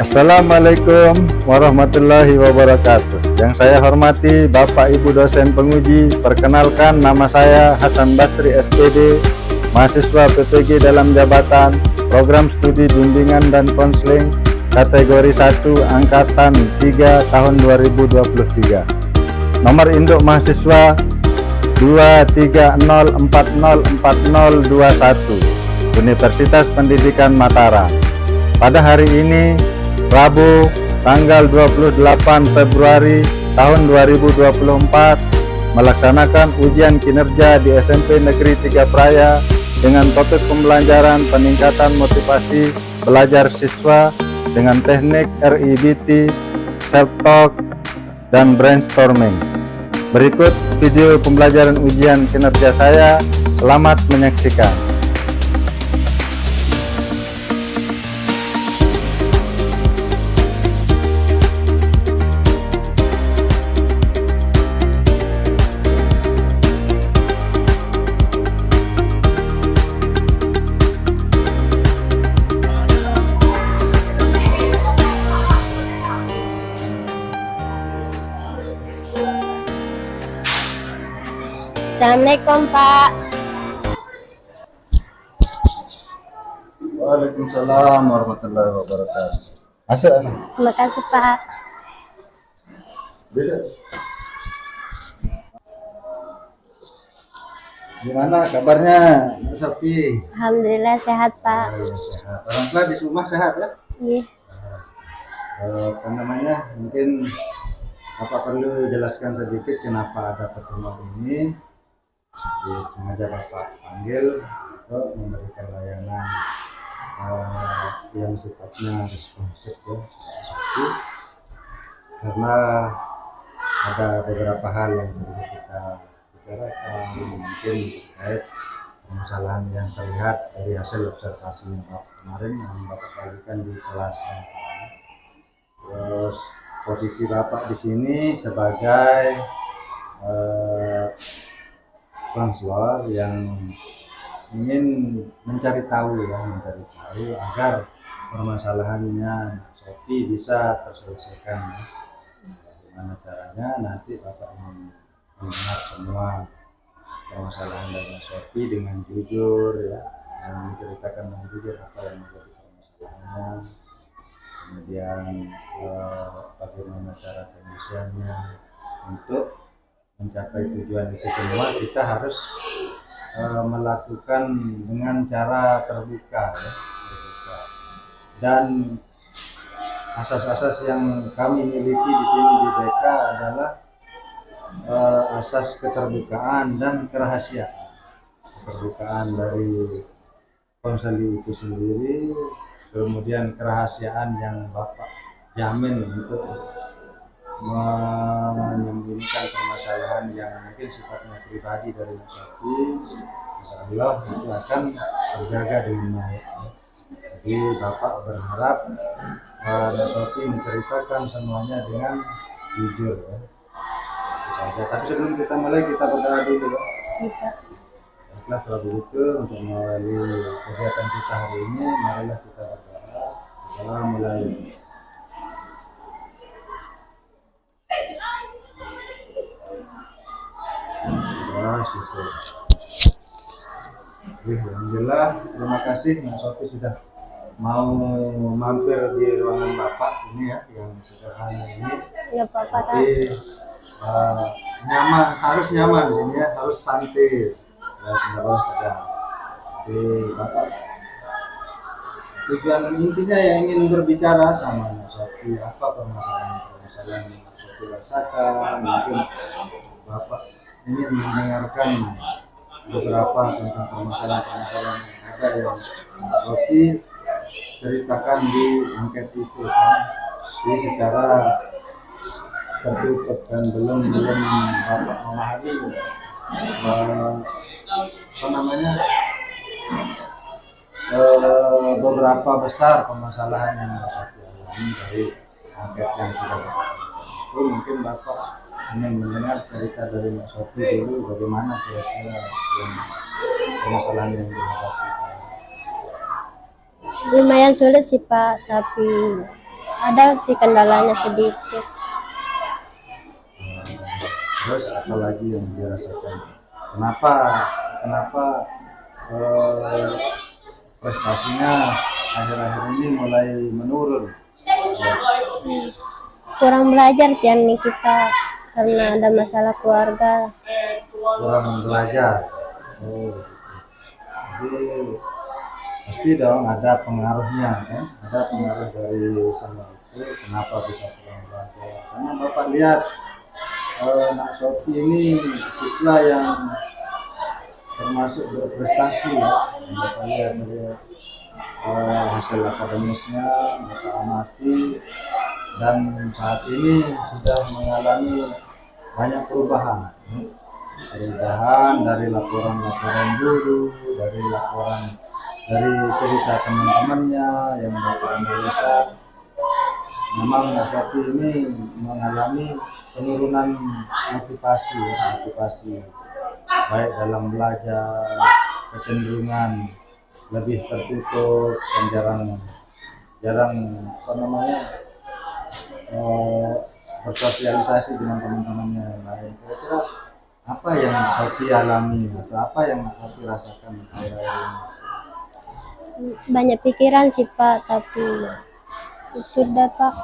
Assalamualaikum warahmatullahi wabarakatuh. Yang saya hormati Bapak Ibu dosen penguji, perkenalkan nama saya Hasan Basri SPD, mahasiswa PPG dalam jabatan Program Studi Bimbingan dan Konseling kategori 1 angkatan 3 tahun 2023. Nomor induk mahasiswa 230404021, Universitas Pendidikan Mataram. Pada hari ini Rabu tanggal 28 Februari tahun 2024 melaksanakan ujian kinerja di SMP Negeri 3 Praia dengan topik pembelajaran peningkatan motivasi belajar siswa dengan teknik RIBT, self-talk, dan brainstorming. Berikut video pembelajaran ujian kinerja saya. Selamat menyaksikan. Assalamualaikum Pak. Waalaikumsalam warahmatullahi wabarakatuh. Masuk. Terima kasih Pak. Gimana kabarnya, Mbak Sofi? Alhamdulillah sehat Pak. Sehat. Orang tua di rumah sehat ya? Iya. Mungkin Bapak perlu jelaskan sedikit kenapa ada pertemuan ini. Jadi sengaja Bapak panggil untuk memberikan layanan yang sifatnya responsif ya, karena ada beberapa hal yang perlu kita bicarakan, mungkin terkait permasalahan yang terlihat dari hasil observasi Bapak kemarin yang Bapak bagikan di kelas. Terus posisi Bapak di sini sebagai konselor yang ingin mencari tahu agar permasalahannya Sofi bisa terselesaikan. Bagaimana caranya? Nanti Bapak ingin mendengar semua permasalahan dari Sofi dengan jujur ya, dan menceritakan dengan jujur apa yang menjadi permasalahannya, kemudian bagaimana cara penyelesaiannya. Untuk mencapai tujuan itu semua kita harus melakukan dengan cara terbuka ya, dan asas-asas yang kami miliki di sini di BK adalah asas keterbukaan dan kerahasiaan. Keterbukaan dari konseli itu sendiri, kemudian kerahasiaan yang Bapak jamin untuk menyembunyikan permasalahan yang mungkin sifatnya pribadi dari Mas Sofi. Insya Allah itu akan terjaga dengan baik. Jadi Bapak berharap Mas Sofi menceritakan semuanya dengan jujur ya. Itu saja. Tapi sebelum kita mulai, kita berdoa dulu ya. Baiklah, kalau begitu untuk mengawali kegiatan kita hari ini, marilah kita berdoa. Assalamualaikum. Alhamdulillah, terima kasih Mas Sofi sudah mau mampir di ruangan Bapak ini ya, yang sederhana ini. Ya Bapak. Tapi nyaman, harus nyaman di sini ya, harus santai ya, tidak boleh tegang. Jadi Bapak tujuan intinya yang ingin berbicara sama Mas Sofi, apa permasalahan yang Mas Sofi rasakan. Mungkin Bapak ingin mendengarkan beberapa tentang permasalahan yang ada yang Mas Sofi ceritakan di angket itu kan. Jadi secara tertutup dan belum Bapak memahami beberapa besar permasalahan yang Mas Sofi alami dari angket yang sudah Bapak itu. Mungkin Bapak ingin mendengar cerita dari Mas Sofi dulu, bagaimana kira-kira yang permasalahan yang dihadapi. Lumayan sulit sih Pak, tapi ada sih kendalanya sedikit. Terus apa lagi yang dirasakan? Kenapa kenapa eh, prestasinya akhir-akhir ini mulai menurun? Kurang belajar Tian nih kita karena ada masalah keluarga. Kurang belajar. Oh, jadi pasti dong ada pengaruhnya kan? Ada pengaruh dari sana itu. Kenapa bisa kurang belajar? Karena Bapak lihat Nak Sofi ini siswa yang termasuk berprestasi ya. Bapak lihat dari hasil akademisnya, Bapak amati, dan saat ini sudah mengalami banyak perubahan. Perubahan dari laporan-laporan guru, dari laporan dari cerita teman-temannya yang Bapak analisa. Memang Nak Sofi ini mengalami penurunan motivasi, baik dalam belajar, kecenderungan lebih tertutup dan jarang apa namanya bersosialisasi dengan teman-temannya yang lain. Kira-kira apa yang Sofi alami atau apa yang Sofi rasakan akhir-akhir ini? Banyak pikiran sih Pak, tapi itu dah Pak.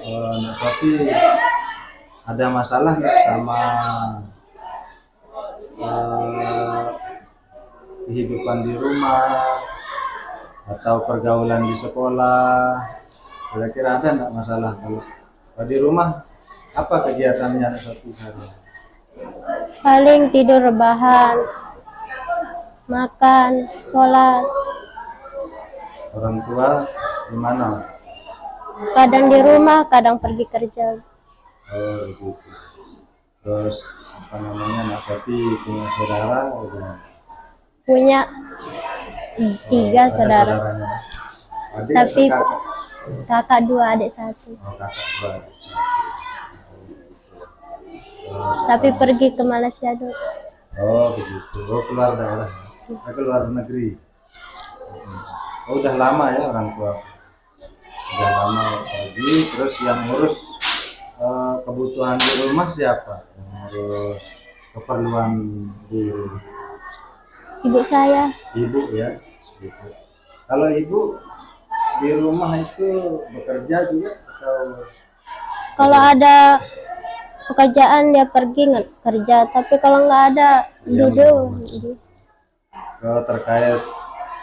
Nak Sofi ada masalah nggak sama kehidupan di rumah atau pergaulan di sekolah? Kira-kira ada nggak masalah kalau di rumah? Apa kegiatannya Nak Sofi sehari? Paling tidur rebahan, makan, sholat. Orang tua gimana? Kadang di rumah, kadang pergi kerja. Oh gitu. Terus apa namanya Nak Sofi punya saudara? Punya 3 Ada saudara, saudaranya. Adik tapi atau kakak? kakak 2, adik 1. Oh kakak dua. Terus Tapi apa? pergi ke Malaysia dulu. Oh begitu. Oh keluar daerah. Keluar negeri. Oh udah lama ya orang tua. Udah lama pergi. Terus yang ngurus kebutuhan di rumah siapa? Yang ngurus keperluan di rumah? Ibu saya. Ibu ya. Gitu. Kalau ibu di rumah itu bekerja juga atau Kalau ada pekerjaan dia pergi kerja, tapi kalau nggak ada duduk. terkait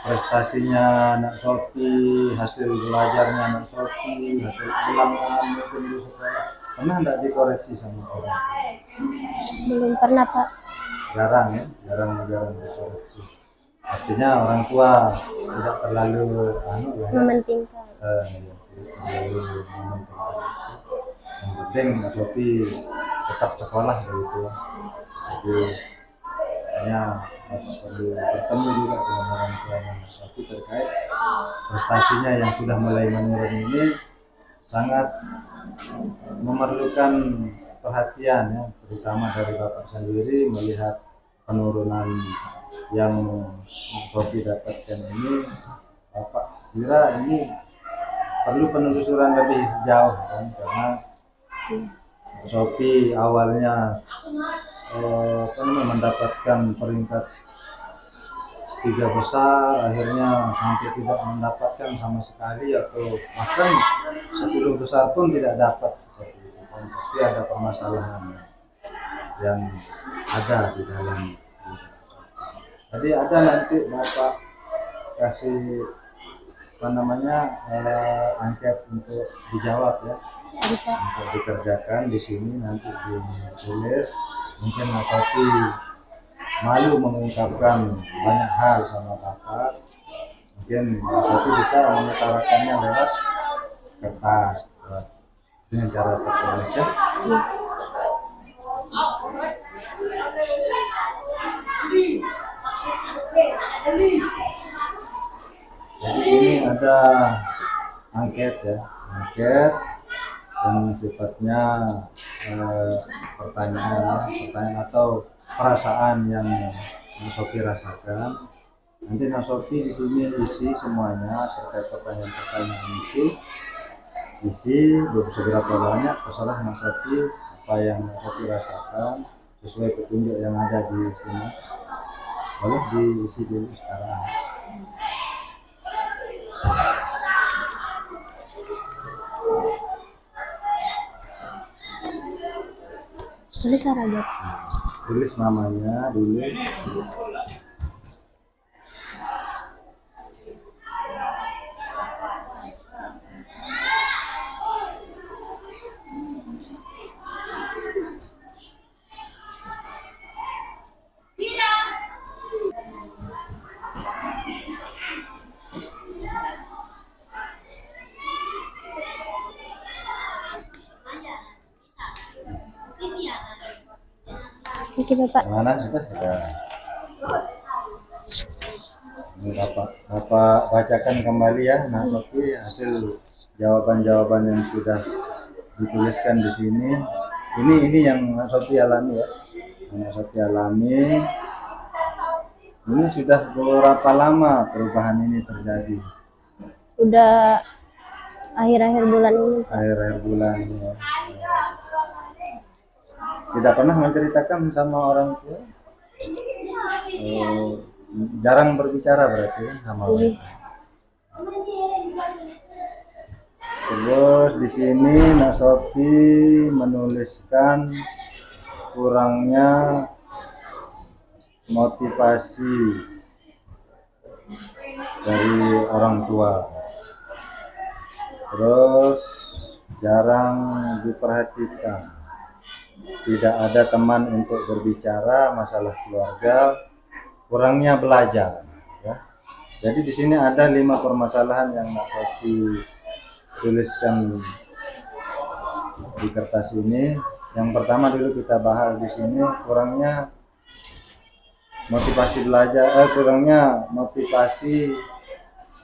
prestasinya Nak Sofi, hasil belajarnya Nak Sofi, hasil ulangan mungkin di sekolah, pernah nggak dikoreksi sama orang? Belum pernah Pak. Jarang ya, jarang dikoreksi. Artinya orang tua tidak terlalu ya, Mementingkan. tidak terlalu mementingkan itu. Yang penting Nak Sofi tetap sekolah begitu. Jadi hanya perlu bertemu juga dengan orang tua Nak Sofi terkait prestasinya yang sudah mulai menurun ini, sangat memerlukan perhatian ya, terutama dari Bapak sendiri melihat penurunan yang Sofi dapatkan ini. Bapak kira ini perlu penelusuran lebih jauh kan, karena Sofi awalnya mendapatkan peringkat 3 besar, akhirnya sampai tidak mendapatkan sama sekali atau bahkan 10 besar pun tidak dapat seperti itu kan. Tapi ada permasalahan yang ada di dalam. Jadi ada nanti Bapak kasih apa namanya angket untuk dijawab ya, Bisa. untuk dikerjakan di sini, nanti ditulis. Mungkin Mas Sofi malu mengungkapkan banyak hal sama Bapak, mungkin Mas Sofi bisa mengutarakannya lewat kertas dengan cara tertulis ya. Jadi ini ada angket ya, angket yang sifatnya pertanyaan atau perasaan yang Sofi rasakan. Nanti Mas Sofi di sini isi semuanya terkait pertanyaan-pertanyaan itu, isi seberapa banyak terserah Mas Sofi apa yang Mas Sofi rasakan sesuai petunjuk yang ada di sini. Boleh diisi dulu sekarang. Tulis aja. Tulis namanya dulu. Oke Bapak. Mana sudah? Ya. Ini Bapak bacakan kembali ya, Mas Sofi, hasil jawaban-jawaban yang sudah dituliskan di sini. Ini yang Mas Sofi alami ya. Yang Mas Sofi alami. Ini sudah berapa lama perubahan ini terjadi? Udah akhir-akhir bulan ini. Akhir-akhir bulan ini ya. Tidak pernah menceritakan sama orang tua? Jarang berbicara berarti kan sama orang tua. Terus di sini Mas Sofi menuliskan kurangnya motivasi dari orang tua. Terus jarang diperhatikan. Tidak ada teman untuk berbicara masalah keluarga, kurangnya belajar ya. Jadi di sini ada 5 permasalahan yang Mas Sofi tuliskan di kertas ini. Yang pertama dulu kita bahas di sini, kurangnya motivasi belajar, kurangnya motivasi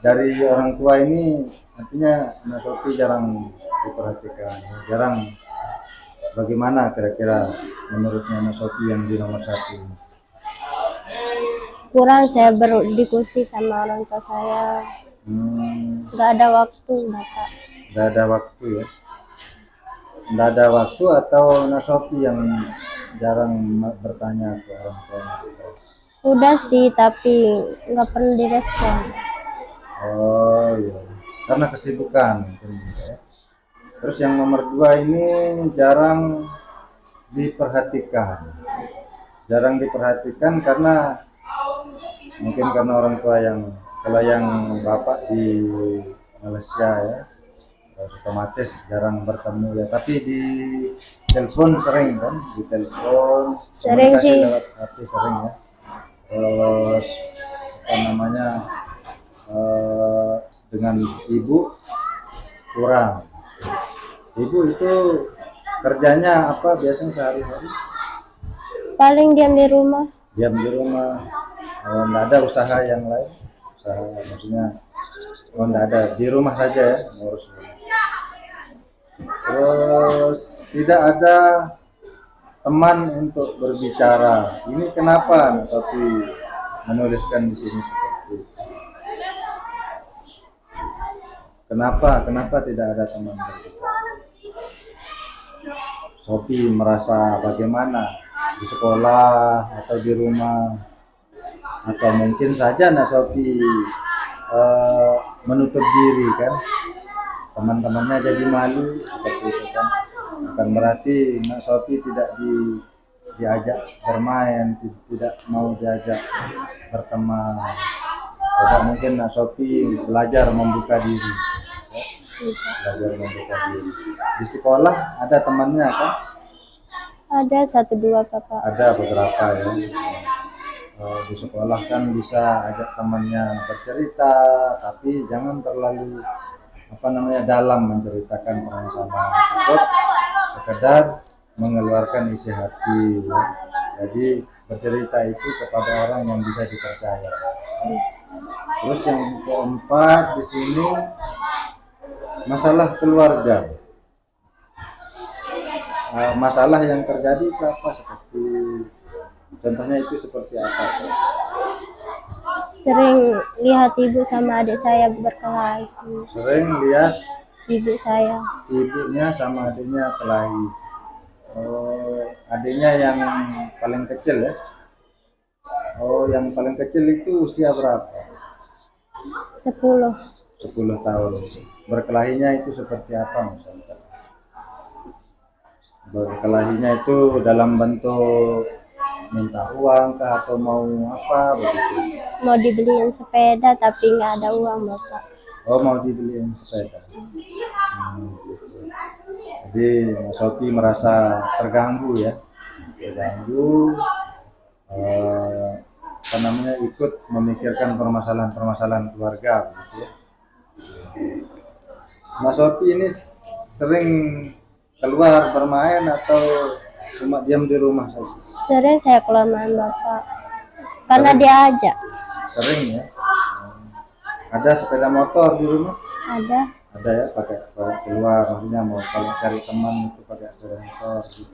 dari orang tua ini, artinya Mas Sofi jarang diperhatikan, jarang. Bagaimana kira-kira menurutnya Mas Sofi yang di nomor 1 ini? Kurang saya berdiskusi sama orang tua saya. Nggak ada waktu Bapak. Nggak ada waktu ya? Nggak ada waktu atau Mas Sofi yang jarang bertanya ke orang tua? Udah sih tapi nggak perlu direspon. Oh iya, karena kesibukan mungkin ya. Terus yang nomor 2 ini jarang diperhatikan. Jarang diperhatikan karena mungkin karena orang tua yang, kalau yang bapak di Malaysia ya, otomatis jarang bertemu ya. Tapi di telepon sering kan? Di telepon Sering komunikasi sih. lewat HP sering ya. Terus apa namanya, dengan ibu kurang. Ibu itu kerjanya apa biasanya sehari-hari? Paling diam di rumah. Diam di rumah. Nggak ada usaha yang lain? Usaha maksudnya, nggak ada, di rumah saja ya ngurus rumah. Terus tidak ada teman untuk berbicara. Ini kenapa Mas Sofi menuliskan di sini seperti itu? Kenapa tidak ada teman berbicara? Sofi merasa bagaimana di sekolah atau di rumah, atau mungkin saja Nak Sofi menutup diri kan, teman-temannya jadi malu seperti itu kan, bukan berarti Nak Sofi tidak diajak bermain, tidak mau diajak berteman. Coba mungkin Nak Sofi belajar membuka diri ya? Belajar membuka diri. Di sekolah ada temannya kan? Ada 1-2 Bapak. Ada beberapa ya. Di sekolah kan bisa ajak temannya bercerita, tapi jangan terlalu dalam menceritakan permasalahan, cukup sekedar mengeluarkan isi hati ya. Jadi bercerita itu kepada orang yang bisa dipercaya. Terus yang keempat di sini, masalah keluarga. Masalah yang terjadi itu apa, seperti contohnya itu seperti apa? Sering lihat ibu sama adik saya berkelahi. Sering lihat Ibu saya. ibunya sama adiknya kelahi. Oh, adiknya yang paling kecil ya? Oh, yang paling kecil itu usia berapa? 10. 10 tahun. Berkelahinya itu seperti apa misalkan? Berkelahinya itu dalam bentuk minta uang kah atau mau apa begitu? Mau dibeliin sepeda tapi nggak ada uang bapak. Oh, mau dibeliin sepeda. Gitu. Jadi Mas Sofi merasa terganggu ya, terganggu, apa namanya, ikut memikirkan permasalahan-permasalahan keluarga begitu ya. Mas Sofi ini sering keluar bermain atau cuma diam di rumah saja? Sering saya keluar main bapak. Karena Sering? diajak. Sering ya. Ada sepeda motor di rumah? Ada. Ada ya, pakai keluar, maksudnya mau kalau cari teman itu pakai sepeda motor gitu.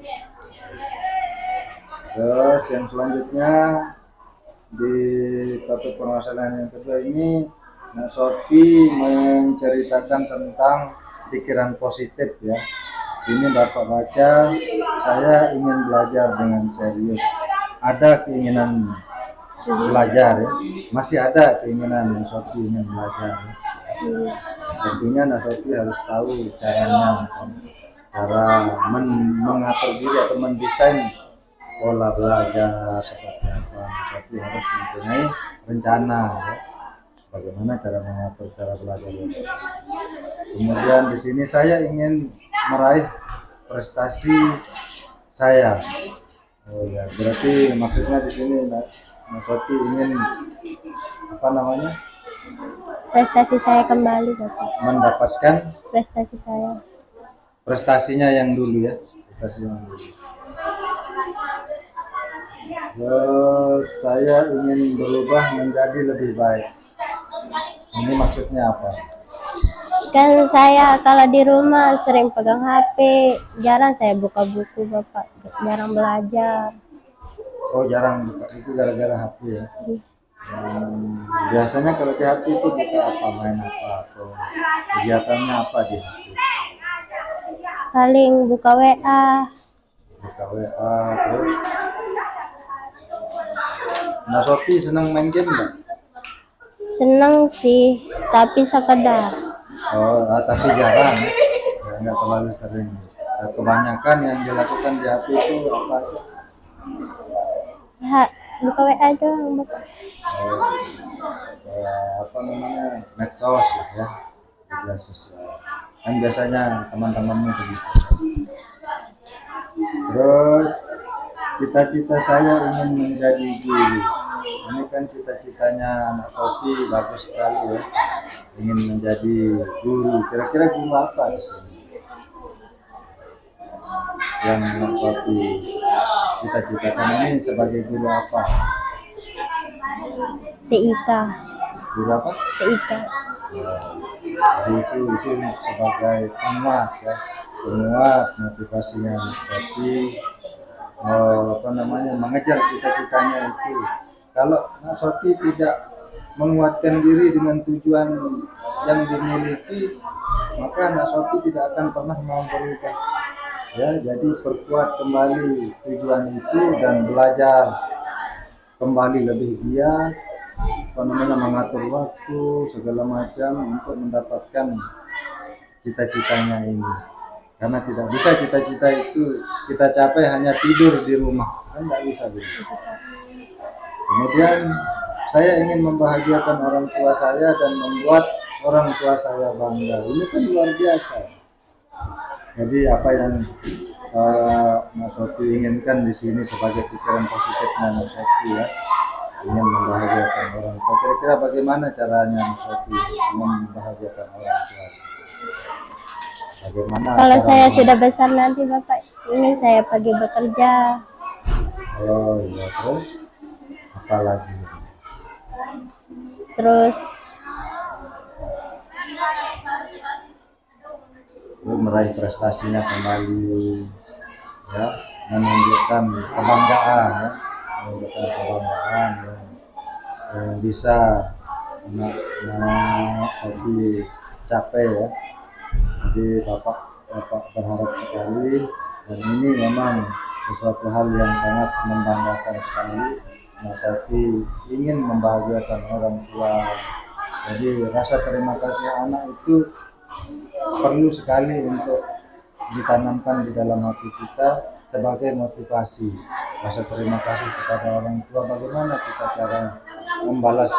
Terus yang selanjutnya di topik permasalahan yang kedua ini, Nak Sofi menceritakan tentang pikiran positif ya. Sini Bapak baca, saya ingin belajar dengan serius. Ada keinginan belajar ya, masih ada keinginan Nak Sofi ingin belajar ya. Tentunya Nak Sofi harus tahu caranya, cara mengatur diri atau mendesain pola belajar seperti apa. Nak Sofi harus mempunyai rencana ya, bagaimana cara mengatur cara belajar itu. Kemudian di sini saya ingin meraih prestasi saya. Oh ya, berarti maksudnya di sini Nak Sofi ingin apa namanya, Prestasi saya kembali bapak. mendapatkan Prestasi saya. prestasinya yang dulu ya, prestasi yang dulu. Terus saya ingin berubah menjadi lebih baik. Ini maksudnya apa? Kan saya kalau di rumah sering pegang HP, jarang saya buka buku bapak, jarang belajar. Oh, jarang buka itu gara-gara HP ya. Biasanya kalau di HP itu buka apa, main apa, atau kegiatannya apa di HP? Paling buka WA. Buka WA terus. Nah, Sofi senang main game nggak? Seneng sih, tapi sekedar. Oh, tapi jarang ya. Ya, nggak terlalu sering. Nah, kebanyakan yang dilakukan di HP itu apa? Ya, buka WA doang bapak. Apa namanya, medsos lah ya, media sosial kan biasanya teman-temanmu begitu. Terus cita-cita saya ingin menjadi guru. Ini kan cita-citanya anak Sofi bagus sekali ya, ingin menjadi guru. Kira-kira guru apa di sini yang anak Sofi cita-citakan, ini sebagai guru apa? TIK. Guru apa? TIK. Jadi itu sebagai penguat ya, penguat motivasinya Sofi, apa namanya, mengejar cita-citanya itu. Kalau Nak Sofi tidak menguatkan diri dengan tujuan yang dimiliki, maka Nak Sofi tidak akan pernah mau berubah ya. Jadi perkuat kembali tujuan itu dan belajar kembali lebih giat, apa namanya, mengatur waktu segala macam untuk mendapatkan cita-citanya ini. Karena tidak bisa cita-cita itu kita capai hanya tidur di rumah, kan nggak bisa begitu. Kemudian saya ingin membahagiakan orang tua saya dan membuat orang tua saya bangga. Ini kan luar biasa. Jadi apa yang Mas Sofi inginkan di sini sebagai pikiran positifnya Mas Sofi ya, ingin membahagiakan orang tua. Kira-kira bagaimana caranya Mas Sofi membahagiakan orang tua? Bagaimana? Kalau saya sudah besar nanti bapak, ini saya pergi bekerja. Oh iya, terus apa lagi? Terus meraih prestasinya kembali ya, menunjukkan kebanggaan ya, menunjukkan kebanggaan ya. bisa anak Sophie capai ya. Jadi bapak berharap sekali, dan ini memang sesuatu hal yang sangat membanggakan sekali. Nah, Sophie ingin membahagiakan orang tua. Jadi rasa terima kasih anak itu perlu sekali untuk ditanamkan di dalam hati kita sebagai motivasi. Rasa terima kasih kepada orang tua, bagaimana kita cara membalas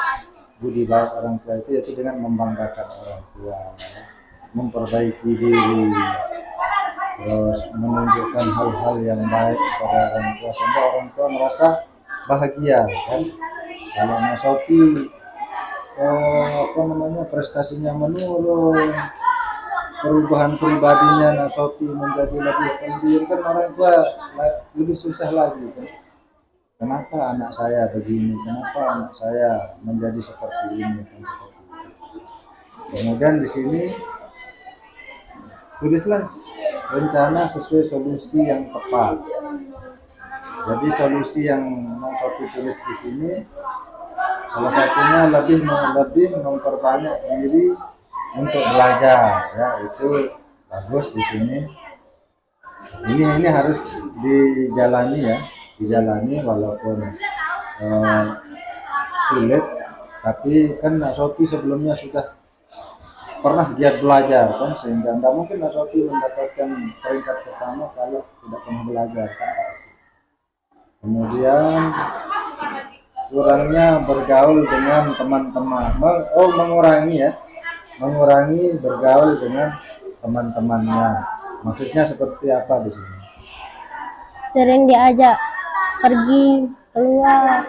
budi baik orang tua itu, yaitu dengan membanggakan orang tua, memperbaiki diri, terus menunjukkan hal-hal yang baik kepada orang tua sehingga orang tua merasa bahagia kan. Kalau Mas Sophie prestasinya menurun, perubahan pribadinya Nak Sophie menjadi lebih pendiam, kan orang tua lebih susah lagi kan. Kenapa anak saya begini? Kenapa anak saya menjadi seperti ini? Kan, seperti itu. Kemudian di sini tulislah rencana sesuai solusi yang tepat. Jadi solusi yang Nak Sophie tulis di sini, salah satunya lebih memperbanyak diri untuk belajar, ya itu bagus di sini. Ini harus dijalani ya, walaupun sulit, tapi kan Nak Sophie sebelumnya sudah pernah giat belajar kan, sehingga tidak mungkin Nak Sophie mendapatkan peringkat pertama kalau tidak pernah belajar kan. Kemudian kurangnya bergaul dengan teman-teman, mengurangi bergaul dengan teman-temannya. Maksudnya seperti apa di sini? Sering diajak pergi keluar.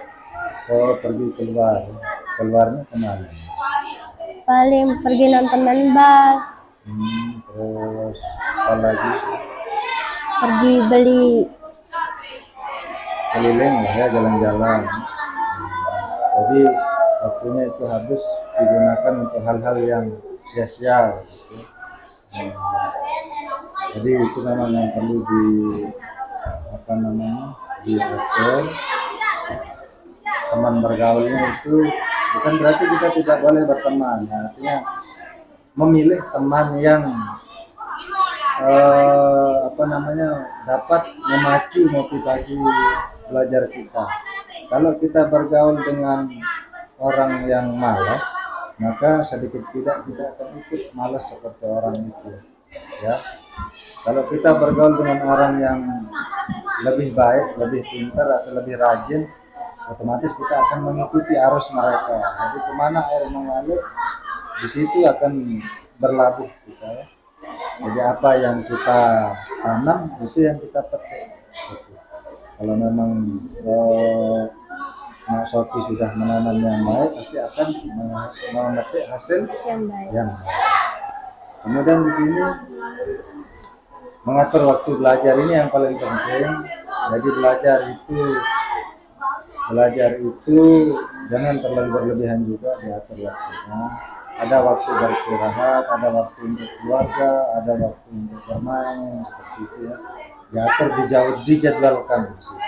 Oh, pergi keluar. Keluarnya kemana? Paling pergi nonton bal. Terus apa lagi? Pergi beli. Keliling lah ya, jalan-jalan. Jadi waktunya itu habis digunakan untuk hal-hal yang sia-sia gitu. Jadi itu memang yang perlu diatur. Teman bergaulnya itu bukan berarti kita tidak boleh berteman, artinya memilih teman yang dapat memacu motivasi belajar kita. Kalau kita bergaul dengan orang yang malas, maka sedikit tidak kita akan ikut malas seperti orang itu ya. Kalau kita bergaul dengan orang yang lebih baik, lebih pintar atau lebih rajin, otomatis kita akan mengikuti arus mereka. Jadi kemana air mengalir, di situ akan berlabuh kita ya. Jadi apa yang kita tanam itu yang kita petik. Kalau memang Nak Sophie sudah menanam yang baik, pasti akan memetik hasil yang baik. Kemudian di sini mengatur waktu belajar, ini yang paling penting. Jadi belajar itu jangan terlalu berlebihan juga, diatur waktunya. Ada waktu beristirahat, ada waktu untuk keluarga, ada waktu untuk bermain, seperti itu ya. Diatur, dijadwalkan di situ.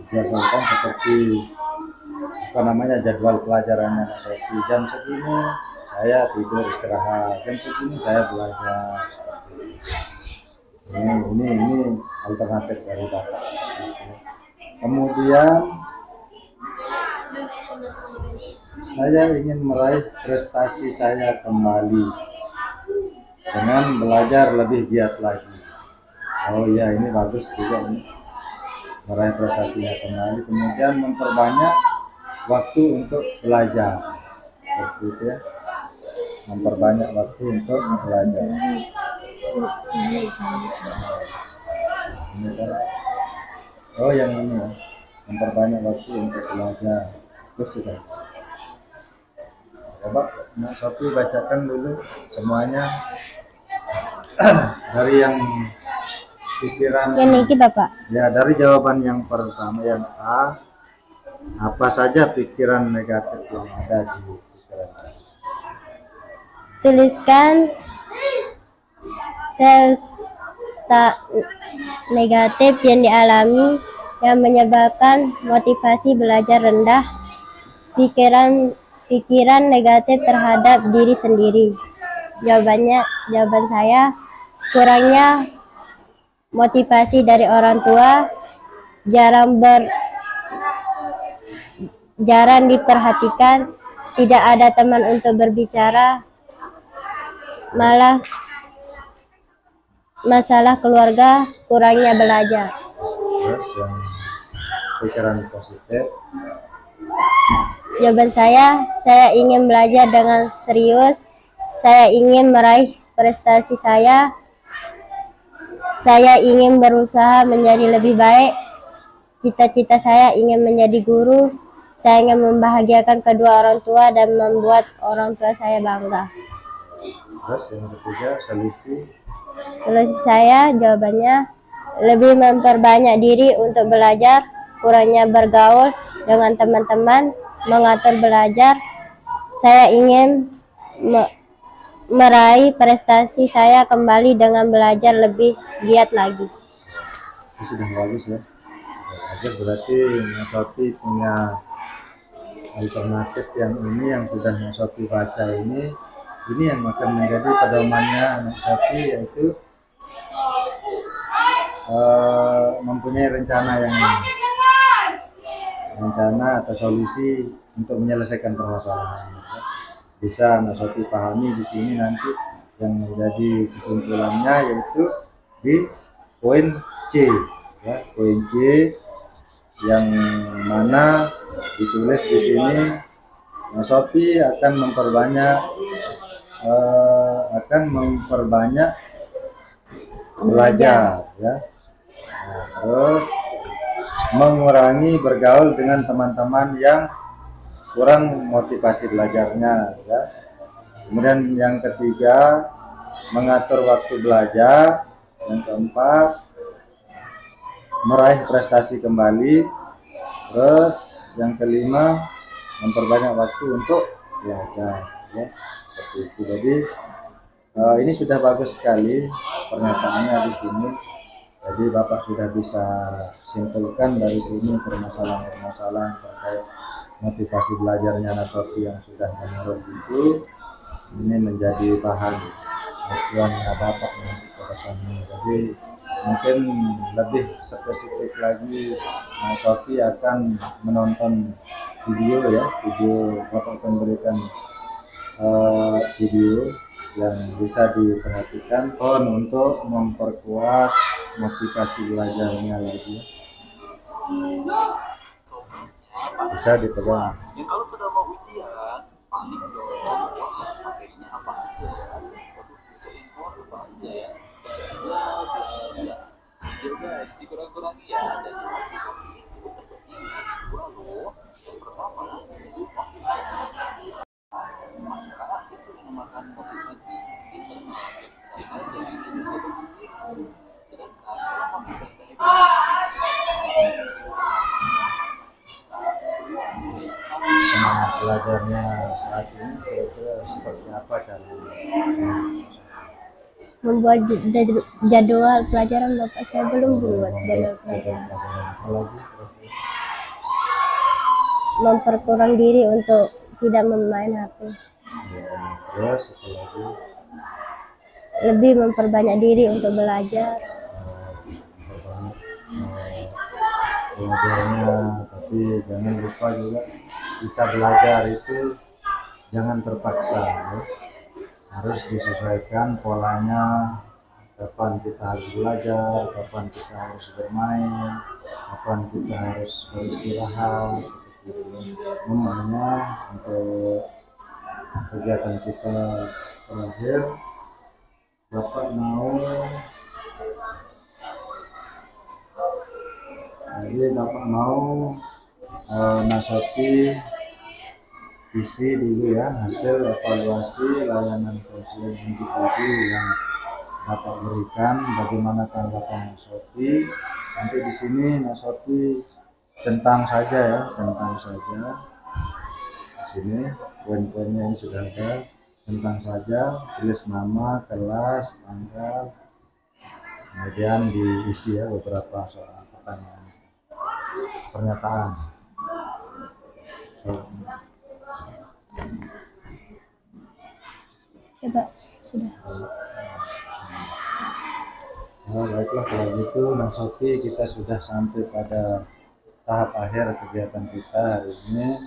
Dijadwalkan seperti jadwal pelajarannya Nak Sophie. Jam segini saya tidur istirahat, jam segini saya belajar. Ini alternatif dari Bapak. Kemudian saya ingin meraih prestasi saya kembali dengan belajar lebih giat lagi. Oh iya, ini bagus juga ini, meraih prestasinya kembali. Kemudian memperbanyak waktu untuk belajar, seperti itu ya, memperbanyak waktu untuk belajar. Ini kan, oh yang ini ya, memperbanyak waktu untuk belajar. Terus sudah. Coba Nak Sophie bacakan dulu semuanya dari yang pikiran. Yang ini Bapak. Ya, dari jawaban yang pertama yang A, apa saja pikiran negatif yang ada di pikiran? Tuliskan serta negatif yang dialami yang menyebabkan motivasi belajar rendah pikiran negatif terhadap diri sendiri. Jawaban saya kurangnya motivasi dari orang tua, jarang diperhatikan, tidak ada teman untuk berbicara, malah masalah keluarga, kurangnya belajar. Terus yang pikiran positif, Jawaban saya ingin belajar dengan serius, saya ingin meraih prestasi saya ingin berusaha menjadi lebih baik, cita-cita saya ingin menjadi guru, saya ingin membahagiakan kedua orang tua dan membuat orang tua saya bangga. terus yang ketiga solusi, Saya jawabannya lebih memperbanyak diri untuk belajar, kurangnya bergaul dengan teman-teman, mengatur belajar. Saya ingin meraih prestasi saya kembali dengan belajar lebih giat lagi. itu sudah bagus ya. Belajar berarti Mas Sofi punya alternatif yang ini yang sudah Mas Sofi baca ini yang akan menjadi pedomannya Mas Sofi, yaitu mempunyai rencana atau solusi untuk menyelesaikan permasalahan. Bisa Mas Sofi pahami di sini nanti yang menjadi kesimpulannya yaitu di poin C, ya, poin C yang mana ditulis di sini Mas Sofi akan memperbanyak belajar, ya. Nah, terus mengurangi bergaul dengan teman-teman yang kurang motivasi belajarnya, ya. Kemudian yang ketiga, mengatur waktu belajar. Yang keempat, meraih prestasi kembali. Terus yang kelima, memperbanyak waktu untuk belajar, ya. Seperti itu. Jadi ini sudah bagus sekali pernyataannya di sini. Jadi Bapak sudah bisa simpulkan dari sini permasalahan-permasalahan terkait motivasi belajarnya Mas Sofi yang sudah menurun itu, ini menjadi bahan acuannya Bapak nanti ke depannya. Jadi mungkin lebih spesifik lagi Mas Sofi akan menonton video Bapak akan berikan video yang bisa diperhatikan untuk memperkuat motivasi belajarnya lagi. Bisa dipegang. Ya kalau sudah mau ujian, panik dong. Wah, materinya apa aja ya? Waduh, besok info apa aja ya? Ya guys, dikurang-kurangi ya. Jadi motivasi itu terbagi dua loh. Yang pertama itu motivasi maka itu merupakan motivasi internal yang berasal dari diri sendiri. Sedangkan kalau motivasi Semangat belajarnya saat ini kira-kira seperti apa caranya? Membuat jadwal pelajaran, Bapak saya belum buat jadwal pelajaran. Apalagi Memperkurang diri untuk tidak memain HP. ya, terus satu lagi Lebih memperbanyak diri untuk belajar. belajarnya, tapi jangan lupa juga kita belajar itu jangan terpaksa, ya. Harus disesuaikan polanya, kapan kita harus belajar, kapan kita harus bermain, kapan kita harus beristirahat, seperti itu. Namanya untuk kegiatan kita terakhir, Bapak mau Mas Sofi isi dulu ya hasil evaluasi layanan konseling individu yang Bapak berikan, bagaimana tanggapan Mas Sofi. Nanti di sini Mas Sofi centang saja. Di sini poin-poinnya ini sudah ada, centang saja, tulis nama, kelas, tanggal, kemudian diisi ya beberapa soal pertanyaan pernyataan Coba sudah. Nah, baiklah kalau gitu Mas Sofi, kita sudah sampai pada tahap akhir kegiatan kita hari ini.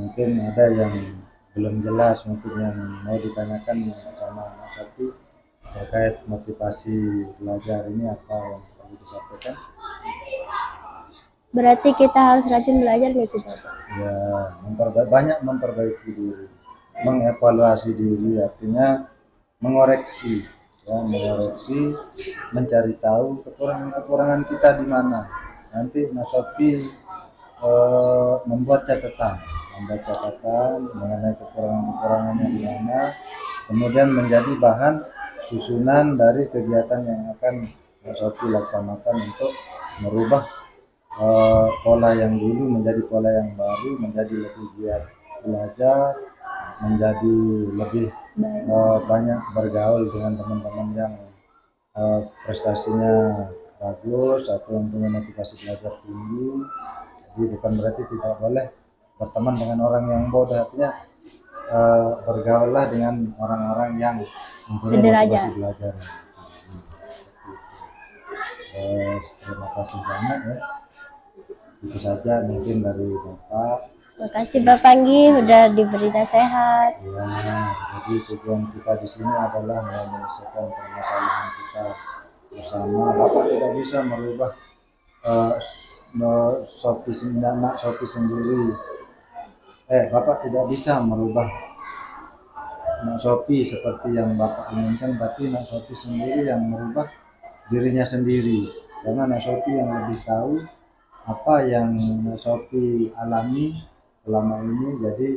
Mungkin ada yang belum jelas, mungkin yang mau ditanyakan sama Mas Sofi terkait motivasi belajar ini, apa yang perlu disampaikan? Berarti kita harus rajin belajar gitu Bapak. Ya, banyak memperbaiki diri, mengevaluasi diri, artinya mengoreksi, ya, mengoreksi, mencari tahu kekurangan kita di mana. Nanti Mas Sofi membuat catatan mengenai kekurangannya di mana, kemudian menjadi bahan susunan dari kegiatan yang akan Mas Sofi laksanakan untuk merubah pola yang dulu menjadi pola yang baru, menjadi lebih giat belajar, menjadi lebih banyak bergaul dengan teman-teman yang prestasinya bagus atau yang punya motivasi belajar tinggi. Jadi bukan berarti tidak boleh berteman dengan orang yang bodoh, artinya bergaullah dengan orang-orang yang mempunyai motivasi belajar. Terima kasih banyak ya. Itu saja mungkin dari Bapak. Makasih Bapak Anggi udah diberi nasihat. Ya, jadi tujuan kita di sini adalah menyelesaikan permasalahan kita bersama. Bapak tidak bisa merubah Sofi sendiri. Bapak tidak bisa merubah Nak Sofi seperti yang Bapak inginkan, tapi Nak Sofi sendiri yang merubah dirinya sendiri. Karena Nak Sofi yang lebih tahu apa yang Nak Sofi alami selama ini. Jadi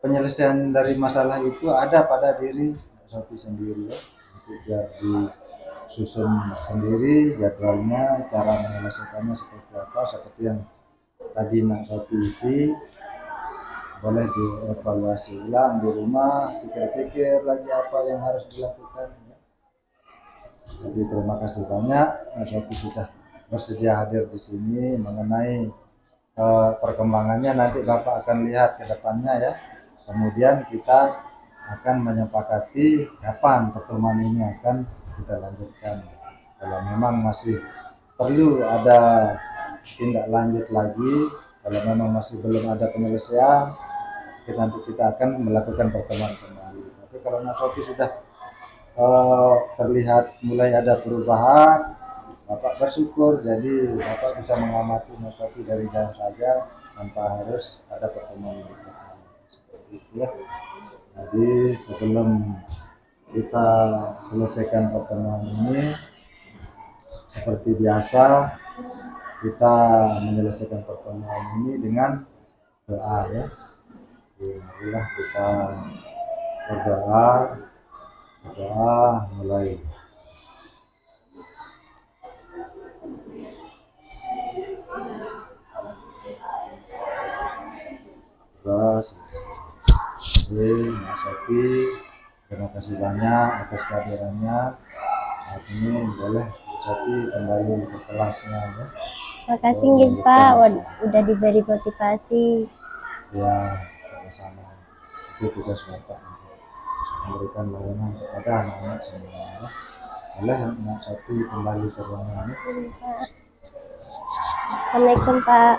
penyelesaian dari masalah itu ada pada diri Nak Sofi sendiri ya. Itu biar disusun sendiri jadwalnya, cara menyelesaikannya seperti apa, seperti yang tadi Nak Sofi isi. Boleh dievaluasi ulang di rumah, pikir-pikir lagi apa yang harus dilakukan. Jadi terima kasih banyak Mas Sofi sudah bersedia hadir di sini. Mengenai perkembangannya nanti Bapak akan lihat ke depannya ya. Kemudian kita akan menyepakati kapan pertemuan ini akan kita lanjutkan. Kalau memang masih perlu ada tindak lanjut lagi, kalau memang masih belum ada penyelesaian, nanti kita akan melakukan pertemuan kembali. Tapi kalau Mas Sofi sudah terlihat mulai ada perubahan, Bapak bersyukur. Jadi Bapak bisa mengamati Mas Sofi dari jauh saja tanpa harus ada pertemuan seperti itu ya. Jadi sebelum kita selesaikan pertemuan ini, seperti biasa kita menyelesaikan pertemuan ini dengan doa ya. Marilah kita berdoa mulai. Terus Mas Sofi, terima kasih banyak atas kehadirannya. Saat ini boleh Sofi kembali ke kelasnya ya. Makasih Nggih Pak, udah diberi motivasi. Ya, sama-sama. Itu tugas Bapak memberikan layanan kepada anak-anak semuanya. Boleh Mas Sofi kembali ke ruangan ini. Assalamualaikum Pak.